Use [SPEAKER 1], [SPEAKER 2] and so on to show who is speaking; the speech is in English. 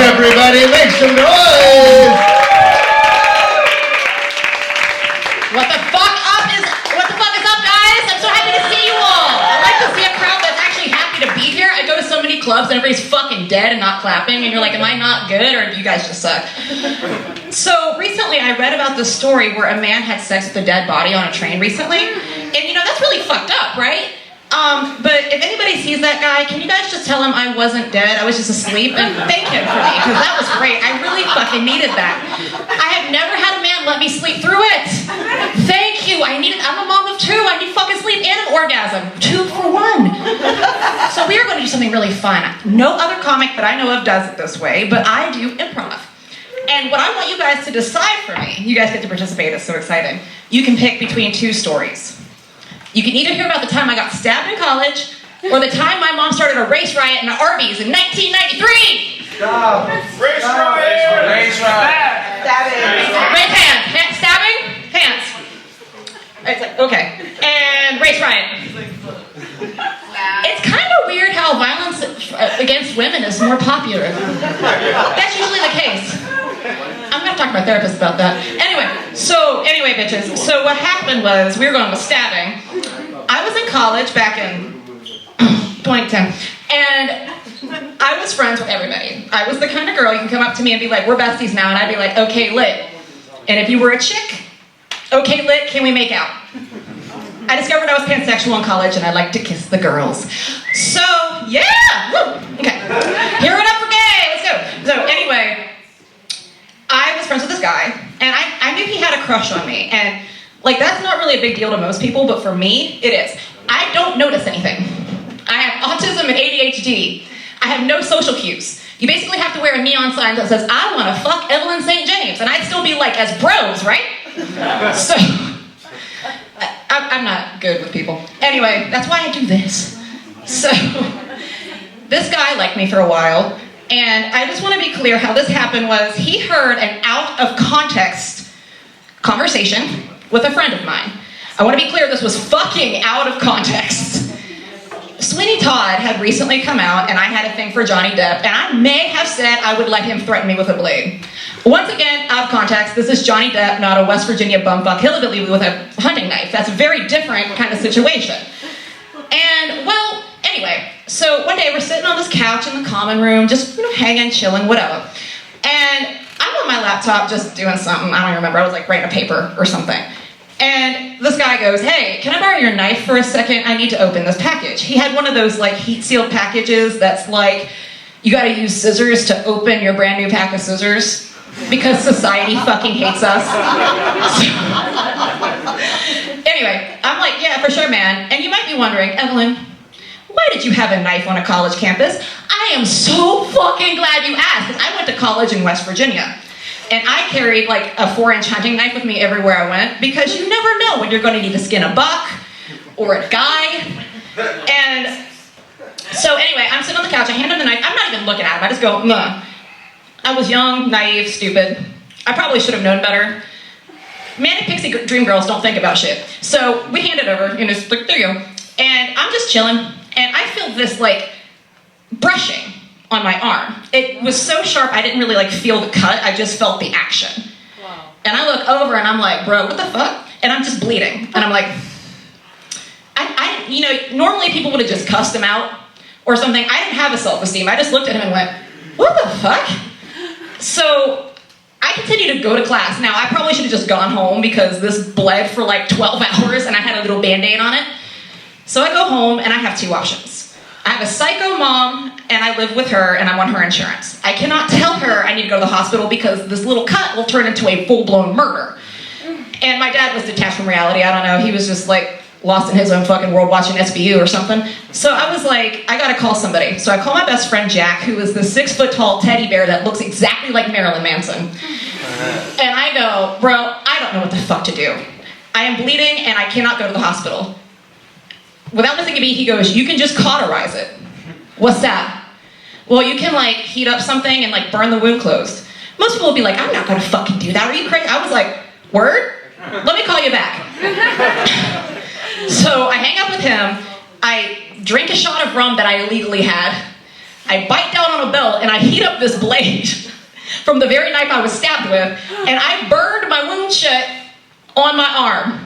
[SPEAKER 1] everybody. Make some noise.
[SPEAKER 2] What the fuck is up, guys? I'm so happy to see you all. I like to see a crowd that's actually happy to be here. I go to so many clubs and everybody's fucking dead and not clapping, and you're like, am I not good, or do you guys just suck? So recently I read about this story where a man had sex with a dead body on a train recently, and you know, that's really fucked up, right? But if anybody sees that guy, can you guys just tell him I wasn't dead, I was just asleep, and thank him for me, because that was great. I really fucking needed that. I have never had a man let me sleep through it. Thank you. I'm a mom of two. I need fucking sleep and an orgasm. 2 for 1. So we are going to do something really fun. No other comic that I know of does it this way, but I do improv. And what I want you guys to decide for me, you guys get to participate, it's so exciting. You can pick between 2 stories. You can either hear about the time I got stabbed in college, or the time my mom started a race riot in Arby's in 1993.
[SPEAKER 3] Stop.
[SPEAKER 4] Race riot!
[SPEAKER 3] Race riot.
[SPEAKER 5] Stabbing.
[SPEAKER 2] Raise hands. Stabbing? Hands. It's like, okay. And race riot. It's kind of weird how violence against women is more popular. That's usually the case. I'm gonna talk to my therapist about that. Anyway, bitches. So what happened was, we were going with stabbing. I was in college back in 2010, and I was friends with everybody. I was the kind of girl you can come up to me and be like, we're besties now, and I'd be like, okay, lit. And if you were a chick, okay, lit, can we make out? I discovered I was pansexual in college, and I liked to kiss the girls. So, yeah! Woo! Okay. Hear it up for gay! Let's go! So, anyway, I was friends with this guy, and I knew he had a crush on me, and like, that's not really a big deal to most people, but for me, it is. I don't notice anything. I have autism and ADHD. I have no social cues. You basically have to wear a neon sign that says, I want to fuck Evelyn St. James, and I'd still be like, as bros, right? So, I'm not good with people. Anyway, that's why I do this. So, this guy liked me for a while, and I just want to be clear how this happened was, he heard an out-of-context conversation with a friend of mine. I want to be clear, this was fucking out of context. Sweeney Todd had recently come out, and I had a thing for Johnny Depp, and I may have said I would let him threaten me with a blade. Once again, out of context, this is Johnny Depp, not a West Virginia bumfuck hillbilly with a hunting knife. That's a very different kind of situation. And, well, anyway, so one day we're sitting on this couch in the common room, just, you know, hanging, chilling, whatever. And I'm on my laptop just doing something, I don't even remember, I was like writing a paper or something. And this guy goes, hey, can I borrow your knife for a second? I need to open this package. He had one of those like heat-sealed packages that's like, you gotta use scissors to open your brand new pack of scissors because society fucking hates us. Anyway, I'm like, yeah, for sure, man. And you might be wondering, Evelyn, why did you have a knife on a college campus? I am so fucking glad you asked, because I went to college in West Virginia. And I carried like a 4-inch hunting knife with me everywhere I went, because you never know when you're going to need to skin a buck or a guy. And so anyway, I'm sitting on the couch, I hand him the knife, I'm not even looking at him, I just go, nah. I was young, naive, stupid. I probably should have known better. Manic pixie dream girls don't think about shit. So we hand it over, you know, just like, there you go. And I'm just chilling, and I feel this like brushing on my arm. It was so sharp, I didn't really like feel the cut, I just felt the action. Wow. And I look over and I'm like, bro, what the fuck? And I'm just bleeding. And I'm like, you know, normally people would have just cussed him out or something. I didn't have a self-esteem. I just looked at him and went, what the fuck? So I continued to go to class. Now, I probably should have just gone home because this bled for like 12 hours and I had a little Band-Aid on it. So I go home and I have 2 options. I have a psycho mom, and I live with her, and I'm on her insurance. I cannot tell her I need to go to the hospital because this little cut will turn into a full-blown murder. And my dad was detached from reality. I don't know. He was just like lost in his own fucking world watching SVU or something. So I was like, I gotta call somebody. So I call my best friend Jack, who is the 6-foot-tall teddy bear that looks exactly like Marilyn Manson. And I go, bro, I don't know what the fuck to do. I am bleeding, and I cannot go to the hospital. Without missing a beat, he goes, you can just cauterize it. What's that? Well, you can like heat up something and like burn the wound closed. Most people would be like, I'm not gonna fucking do that. Are you crazy? I was like, word? Let me call you back. So I hang up with him. I drink a shot of rum that I illegally had. I bite down on a belt and I heat up this blade from the very knife I was stabbed with, and I burned my wound shut on my arm.